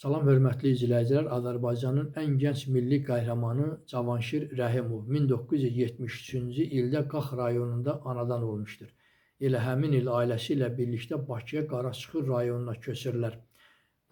Salam, hörmətli izləyicilər. Azərbaycanın ən gənc milli qəhrəmanı Cavanşir Rəhimov 1973-cü ildə Qax rayonunda anadan olmuşdur. Elə həmin il ailəsi ilə birlikdə Bakıya Qaraçıxır rayonuna köçürlər.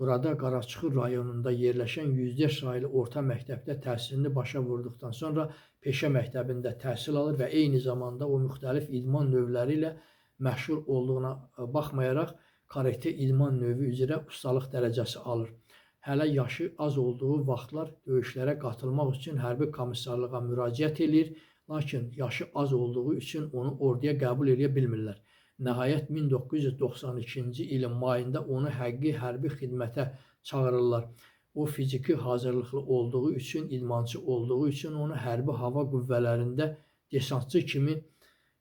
Burada Qaraçıxır rayonunda yerləşən 104 saylı orta məktəbdə təhsilini başa vurduqdan sonra peşə məktəbində təhsil alır və eyni zamanda o müxtəlif idman növləri ilə məşğul olduğuna baxmayaraq karate idman növü üzrə ustalıq dərəcəsi alır. Hələ yaşı az olduğu vaxtlar döyüşlərə qatılmaq üçün hərbi komissarlığa müraciət edir, lakin yaşı az olduğu üçün onu orduya qəbul edə bilmirlər. Nəhayət 1992-ci ilin mayında onu həqiqi hərbi xidmətə çağırırlar. O fiziki hazırlıqlı olduğu üçün, idmançı olduğu üçün onu hərbi hava qüvvələrində desantçı kimi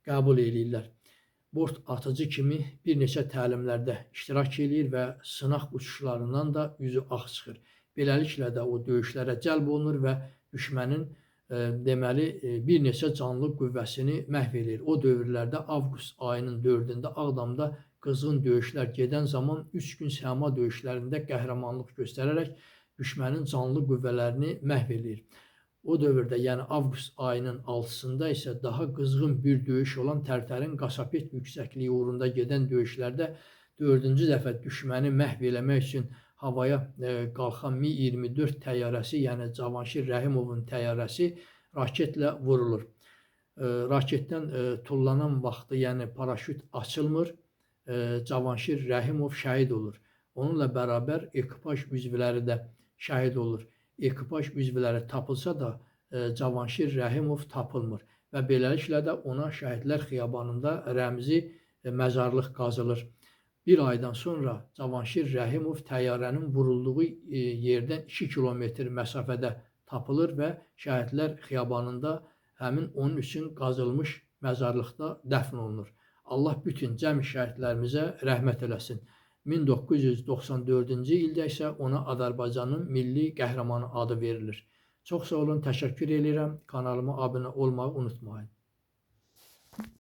qəbul edirlər. Bort atıcı kimi bir neçə təlimlərdə iştirak edir və sınaq uçuşlarından da üzü ağ çıxır. Beləliklə də o döyüşlərə cəlb olunur və düşmənin bir neçə canlı qüvvəsini məhv edir. O dövrlərdə avqust ayının 4-də Ağdamda qızğın döyüşlər gedən zaman 3 gün səma döyüşlərində qəhrəmanlıq göstərərək düşmənin canlı qüvvələrini məhv edir. O dövrdə, yəni avqust ayının 6-sında isə daha qızğın bir döyüş olan Tərtərin Qasapet yüksəkliyi uğrunda gedən döyüşlərdə 4-cü dəfə düşməni məhv eləmək üçün havaya qalxan Mi-24 təyyarəsi, yəni Cavanşir Rəhimovun təyyarəsi raketlə vurulur. Raketdən tullanan vaxtı, yəni paraşüt açılmır, Cavanşir Rəhimov şəhid olur. Onunla bərabər ekipaj üzvləri də şəhid olur. Ekipaj üzvləri tapılsa da Cavanşir Rəhimov tapılmır və beləliklə də ona Şəhidlər Xiyabanında rəmzi məzarlıq qazılır. Bir aydan sonra Cavanşir Rəhimov təyyarənin vurulduğu yerdən 2 kilometr məsafədə tapılır və Şəhidlər Xiyabanında həmin onun üçün qazılmış məzarlıqda dəfn olunur. Allah bütün cəmi şəhidlərimizə rəhmət eləsin. 1994-cü ildə isə ona Azərbaycanın milli qəhrəmanı adı verilir. Çox sağ olun, təşəkkür edirəm. Kanalıma abunə olmağı unutmayın.